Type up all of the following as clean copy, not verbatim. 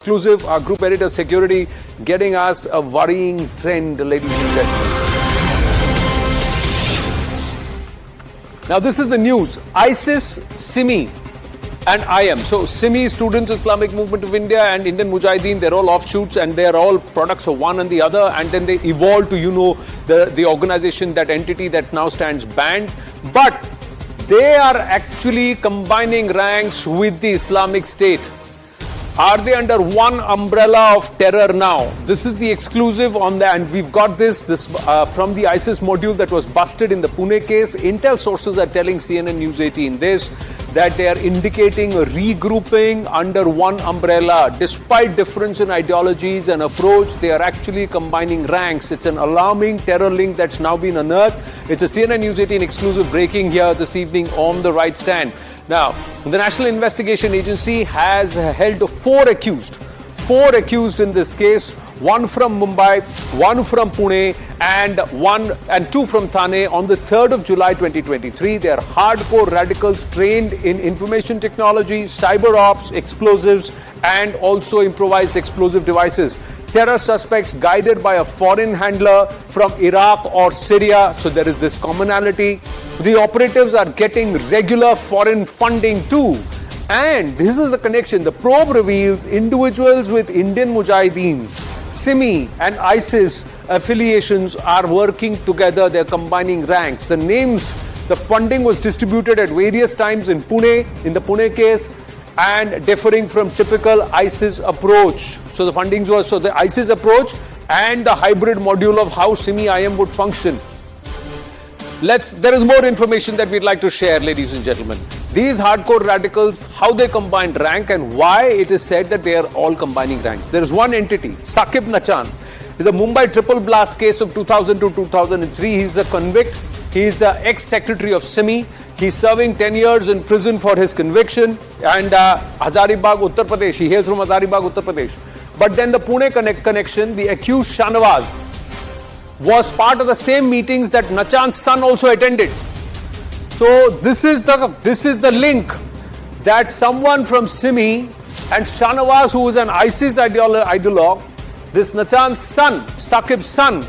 Exclusive, our group editor security getting us a worrying trend, ladies and gentlemen. Now this is the news. ISIS, SIMI and IM. So SIMI, Students Islamic Movement of India, and Indian Mujahideen, they're all offshoots and they're all products of one and the other, and then they evolved to, the organization, that entity that now stands banned. But they are actually combining ranks with the Islamic State. Are they under one umbrella of terror now? This is the exclusive on the, and we've got this from the ISIS module that was busted in the Pune case. Intel sources are telling CNN News 18 that they are indicating a regrouping under one umbrella. Despite difference in ideologies and approach, they are actually combining ranks. It's an alarming terror link that's now been unearthed. It's a CNN News 18 exclusive breaking here this evening on The Right Stand. Now, the National Investigation Agency has held four accused in this case, one from Mumbai, one from Pune, and two from Thane on the 3rd of July 2023. They are hardcore radicals trained in information technology, cyber ops, explosives, and also improvised explosive devices. Terror suspects guided by a foreign handler from Iraq or Syria. So there is this commonality. The operatives are getting regular foreign funding too. And this is the connection. The probe reveals individuals with Indian Mujahideen, SIMI and ISIS affiliations are working together. They're combining ranks. The names, the funding was distributed at various times in Pune, in the Pune case, and differing from typical ISIS approach. So the fundings were, so the ISIS approach and the hybrid module of how SIMI-IM would function. There is more information that we'd like to share, ladies and gentlemen. These hardcore radicals, how they combined rank and why it is said that they are all combining ranks. There is one entity, Saquib Nachan. In the Mumbai triple blast case of 2000 to 2003, he's a convict. He is the ex-secretary of SIMI. He's serving 10 years in prison for his conviction, and Hazaribagh, Uttar Pradesh. He hails from Hazaribagh, Uttar Pradesh. But then the Pune connection, the accused Shahnawaz, was part of the same meetings that Nachan's son also attended. So this is the link that someone from SIMI and Shahnawaz, who is an ISIS ideologue, this Nachan's son, Saqib's son,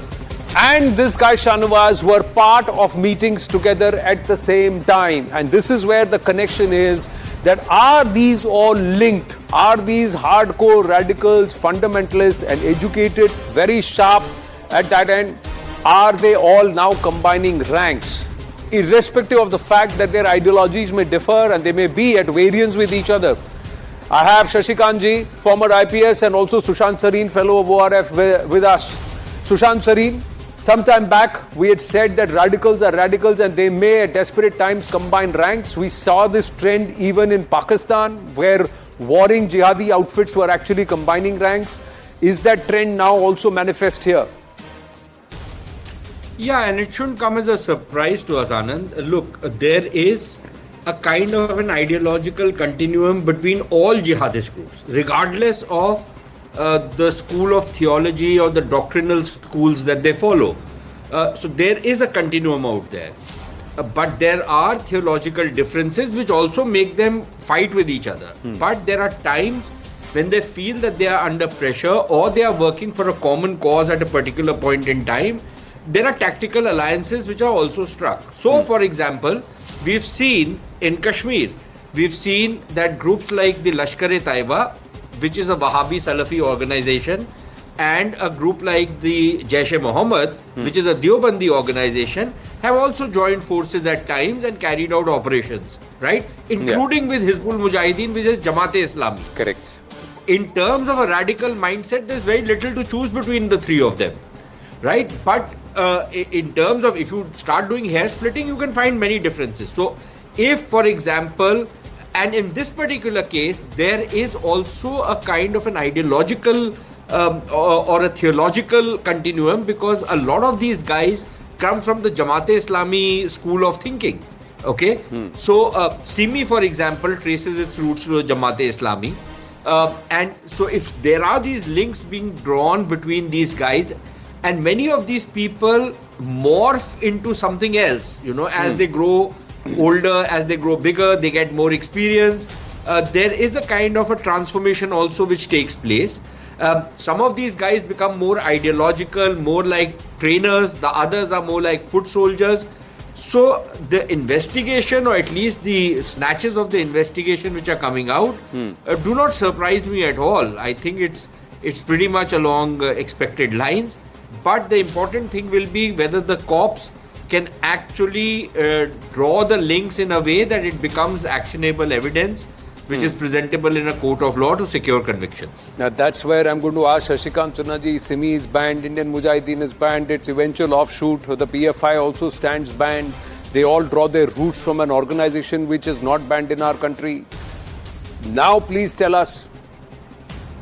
and this guy Shahnawaz were part of meetings together at the same time. And this is where the connection is, that are these all linked? Are these hardcore radicals, fundamentalists and educated, very sharp at that end? Are they all now combining ranks? Irrespective of the fact that their ideologies may differ and they may be at variance with each other. I have Shashikant ji, former IPS, and also Sushant Sareen, fellow of ORF with us. Sushant Sareen, sometime back we had said that radicals are radicals and they may at desperate times combine ranks. We saw this trend even in Pakistan, where warring jihadi outfits were actually combining ranks. Is that trend now also manifest here? Yeah, and it shouldn't come as a surprise to us, Anand. Look, there is a kind of an ideological continuum between all jihadist groups, regardless of the school of theology or the doctrinal schools that they follow. So there is a continuum out there. But there are theological differences which also make them fight with each other. But there are times when they feel that they are under pressure or they are working for a common cause at a particular point in time. There are tactical alliances which are also struck. So, for example, we've seen in Kashmir, we've seen that groups like the Lashkar-e-Taiba, which is a Wahhabi Salafi organization, and a group like the Jaish-e-Mohammed, which is a Deobandi organization, have also joined forces at times and carried out operations, right? Including with Hizbul Mujahideen, which is Jamaat-e-Islami. Correct. In terms of a radical mindset, there's very little to choose between the three of them, right? But in terms of, if you start doing hair splitting, you can find many differences. So if, for example, and in this particular case, there is also a kind of an ideological or a theological continuum, because a lot of these guys come from the Jamaat-e-Islami school of thinking. Okay, so SIMI, for example, traces its roots to the Jamaat-e-Islami, and so if there are these links being drawn between these guys, and many of these people morph into something else, as they grow older, as they grow bigger, they get more experience. there is a kind of a transformation also which takes place. Some of these guys become more ideological, more like trainers. The others are more like foot soldiers. So the investigation, or at least the snatches of the investigation which are coming out, do not surprise me at all. I think it's pretty much along expected lines. But the important thing will be whether the cops can actually draw the links in a way that it becomes actionable evidence which is presentable in a court of law to secure convictions. Now that's where I'm going to ask Shashikant Sunnaji. Simi is banned, Indian Mujahideen is banned, its eventual offshoot, the PFI also stands banned. They all draw their roots from an organization which is not banned in our country. Now please tell us,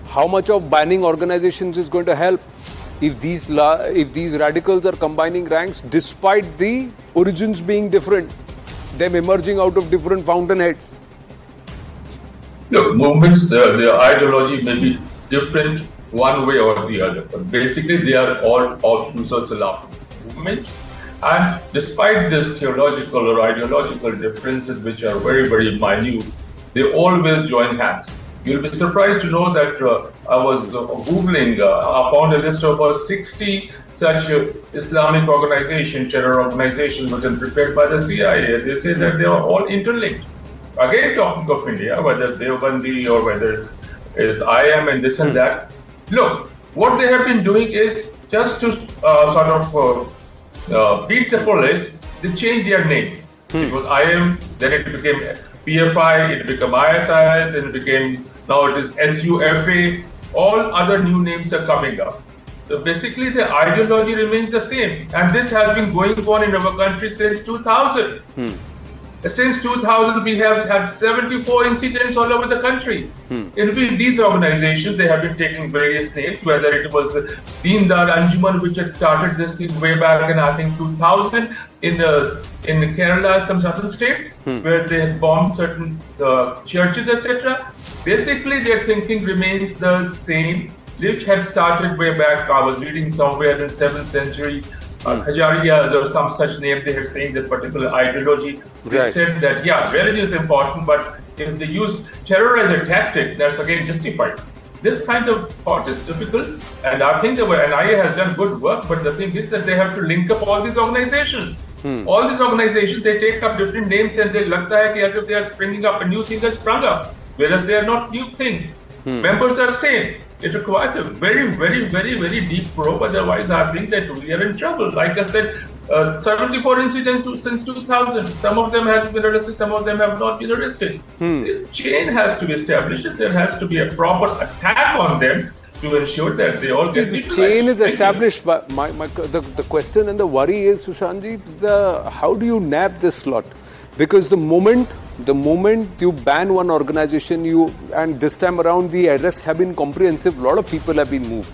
how much of banning organizations is going to help if these radicals are combining ranks despite the origins being different, them emerging out of different fountainheads? Look, movements, their ideology may be different one way or the other, but basically they are all offshoots of Salafi movement. And despite this theological or ideological differences, which are very, very minute, they always join hands. You'll be surprised to know that I was Googling, I found a list of 60 such Islamic organizations, terror organizations, which are prepared by the CIA. They say that they are all interlinked. Again, talking of India, whether Deobandi or whether it's IM and this and that. Look, what they have been doing is just to beat the police, they changed their name. It was IM, then it became PFI, it became ISIS, and it became, now it is SUFA. All other new names are coming up. So basically the ideology remains the same. And this has been going on in our country since 2000. Since 2000, we have had 74 incidents all over the country. In these organizations, they have been taking various names, whether it was Deendar Anjuman, which had started this thing way back in, I think, 2000, in Kerala, some southern states, where they had bombed certain churches, etc. Basically, their thinking remains the same, which had started way back. I was reading somewhere in the 7th century, Hajariyas or some such name, they had saying that particular ideology. They said that, yeah, religion is important, but if they use terror as a tactic, that's again justified. This kind of thought is typical, and I think the NIA has done good work, but the thing is that they have to link up all these organizations. All these organizations, they take up different names and they look like as if they are springing up, a new thing has sprung up, whereas they are not new things. Members are same. It requires a very, very, very, very deep probe. Otherwise, I think that we are in trouble. Like I said, 74 incidents since 2000. Some of them have been arrested, some of them have not been arrested. The chain has to be established. There has to be a proper attack on them to ensure that they all get neutralized. The chain is established, but the question and the worry is, Sushantji, how do you nab this lot? Because the moment you ban one organization, and this time around the arrests have been comprehensive, a lot of people have been moved.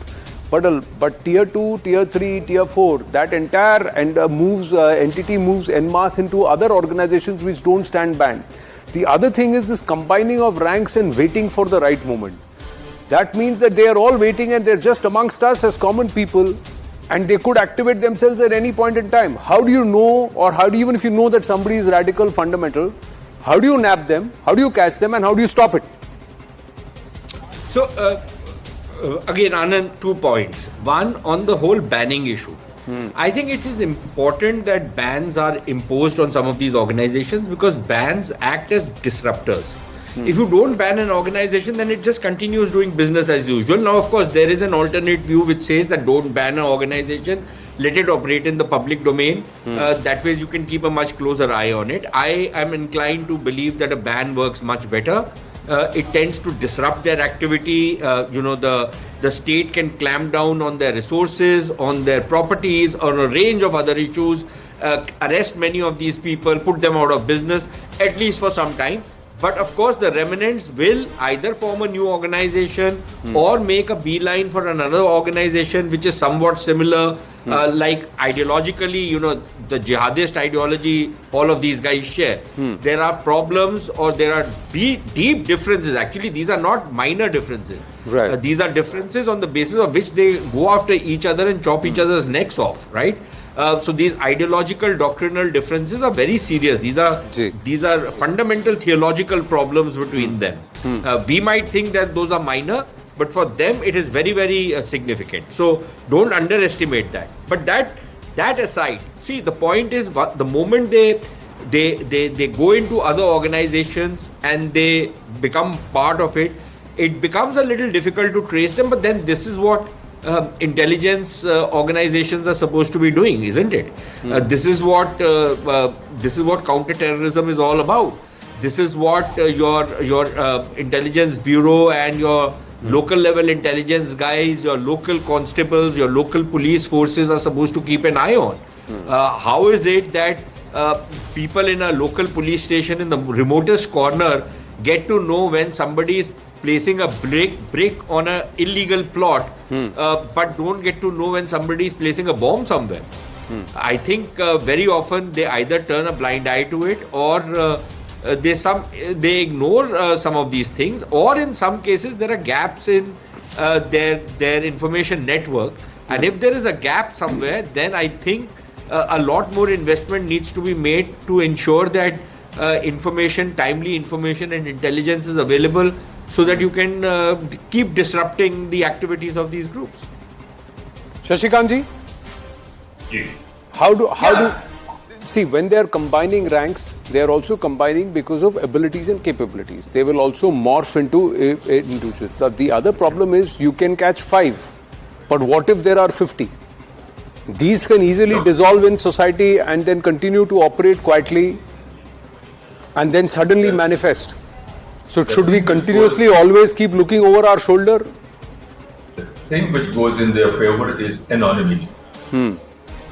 But tier 2, tier 3, tier 4, that entire entity moves en masse into other organizations which don't stand banned. The other thing is this combining of ranks and waiting for the right moment. That means that they are all waiting and they're just amongst us as common people, and they could activate themselves at any point in time. How do you know, or even if you know that somebody is radical, fundamental, how do you nab them, how do you catch them, and how do you stop it? So, again, Anand, 2 points. One, on the whole banning issue. I think it is important that bans are imposed on some of these organizations, because bans act as disruptors. If you don't ban an organization, then it just continues doing business as usual. Now, of course, there is an alternate view which says that don't ban an organization, let it operate in the public domain. That way you can keep a much closer eye on it. I am inclined to believe that a ban works much better. It tends to disrupt their activity. The state can clamp down on their resources, on their properties, on a range of other issues, arrest many of these people, put them out of business, at least for some time. But of course, the remnants will either form a new organization or make a beeline for another organization which is somewhat similar, like ideologically, the jihadist ideology, all of these guys share. There are problems, or there are deep differences. Actually, these are not minor differences. Right. These are differences on the basis of which they go after each other and chop each other's necks off, right? So these ideological, doctrinal differences are very serious. These are fundamental theological problems between them. We might think that those are minor, but for them it is very, very significant. So don't underestimate that. But that aside, see, the point is, the moment they go into other organizations and they become part of it, it becomes a little difficult to trace them. But then this is what intelligence organizations are supposed to be doing, isn't it? This is what counterterrorism is all about. This is what your intelligence bureau and your local level intelligence guys, your local constables, your local police forces are supposed to keep an eye on. How is it that people in a local police station in the remotest corner get to know when somebody is placing a brick on an illegal plot, but don't get to know when somebody is placing a bomb somewhere? I think very often they either turn a blind eye to it, or they ignore some of these things, or in some cases there are gaps in their information network. And if there is a gap somewhere, then I think a lot more investment needs to be made to ensure that timely information and intelligence is available, so that you can keep disrupting the activities of these groups. Shashikant ji, how do see, when they are combining ranks, they are also combining because of abilities and capabilities. They will also morph into individuals. The other problem is, you can catch 5, but what if there are 50? These can easily dissolve in society and then continue to operate quietly and then suddenly manifest. So should we continuously always keep looking over our shoulder? The thing which goes in their favor is anonymity.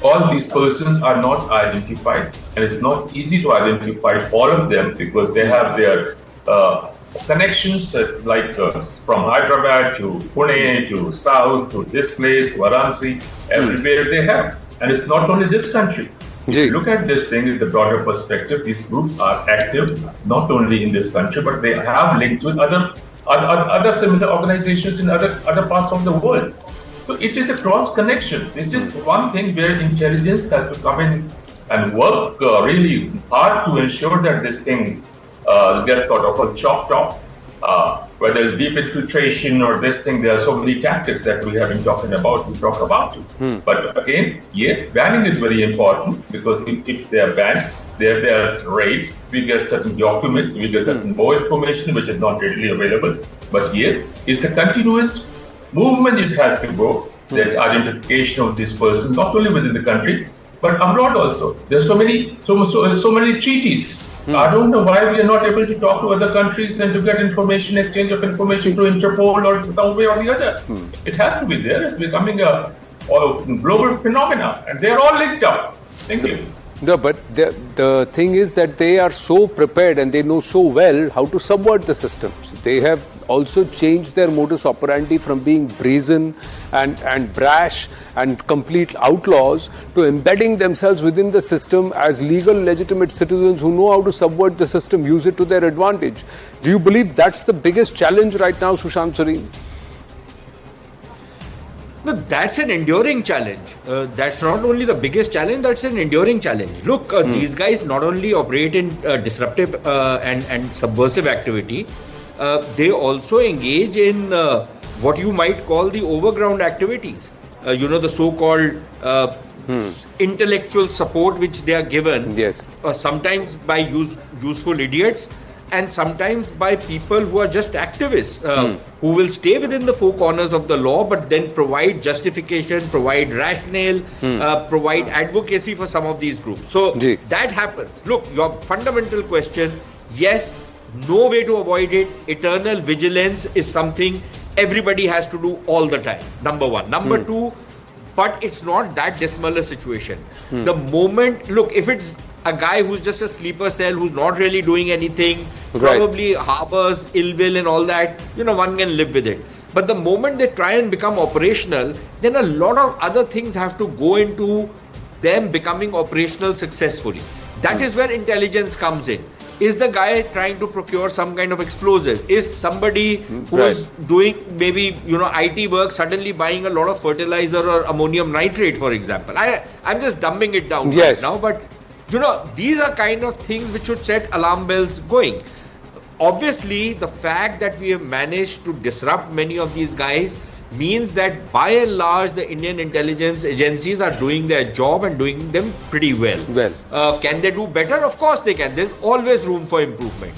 All these persons are not identified, and it's not easy to identify all of them because they have their connections, like from Hyderabad to Pune to South to this place, Varanasi, everywhere they have. And it's not only this country. If you look at this thing in the broader perspective, these groups are active not only in this country, but they have links with other similar organizations in other parts of the world. So it is a cross connection. This is one thing where intelligence has to come in and work really hard to ensure that this thing gets sort of chopped off. Whether it's deep infiltration or this thing, there are so many tactics that we have been talking about. We talk about it. But again, yes, banning is very important, because if they are banned, there are raids. We get certain documents, we get certain more information which is not readily available. But yes, it's a continuous movement. It has to go. There's identification of this person not only within the country but abroad also. There's so many treaties. I don't know why we are not able to talk to other countries and to get information, exchange of information through Interpol or some way or the other. It has to be there. It's becoming a global phenomena, and they're all linked up. Thank you. No, but the thing is that they are so prepared and they know so well how to subvert the systems. They have also changed their modus operandi from being brazen and brash and complete outlaws to embedding themselves within the system as legal, legitimate citizens who know how to subvert the system, use it to their advantage. Do you believe that's the biggest challenge right now, Sushant Sareen? No, that's an enduring challenge. That's not only the biggest challenge, that's an enduring challenge. Look, these guys not only operate in disruptive and subversive activity, they also engage in what you might call the overground activities. The so-called intellectual support which they are given, sometimes by useful idiots, and sometimes by people who are just activists, who will stay within the four corners of the law, but then provide justification, provide rationale, provide advocacy for some of these groups. So that happens. Look, your fundamental question, yes, no way to avoid it. Eternal vigilance is something everybody has to do all the time, number one. Number two, but it's not that dismal a situation. The moment, look, if it's a guy who's just a sleeper cell, who's not really doing anything, probably harbors ill will and all that, one can live with it. But the moment they try and become operational, then a lot of other things have to go into them becoming operational successfully. That is where intelligence comes in. Is the guy trying to procure some kind of explosive? Is somebody who is doing maybe IT work suddenly buying a lot of fertilizer or ammonium nitrate, for example? I'm just dumbing it down right now, but these are kind of things which should set alarm bells going. Obviously, the fact that we have managed to disrupt many of these guys means that by and large the Indian intelligence agencies are doing their job and doing them pretty well. Can they do better? Of course they can. There's always room for improvement.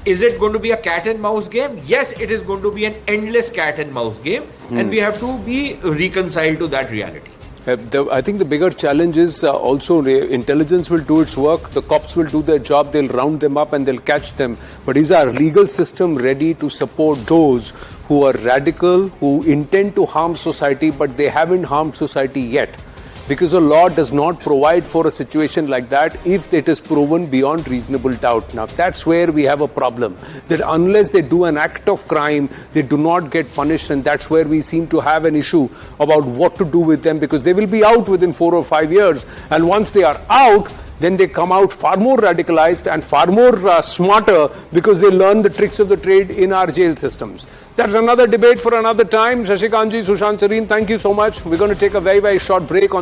Is it going to be a cat and mouse game? Yes, it is going to be an endless cat and mouse game, and we have to be reconciled to that reality. I think the bigger challenge is also intelligence will do its work, the cops will do their job, they'll round them up and they'll catch them. But is our legal system ready to support those who are radical, who intend to harm society, but they haven't harmed society yet? Because the law does not provide for a situation like that if it is proven beyond reasonable doubt. Now, that's where we have a problem. That unless they do an act of crime, they do not get punished. And that's where we seem to have an issue about what to do with them, because they will be out within 4 or 5 years. And once they are out, then they come out far more radicalized and far more smarter, because they learn the tricks of the trade in our jail systems. That's another debate for another time. Shashikantji, Sushant Sareen, thank you so much. We're going to take a very, very short break on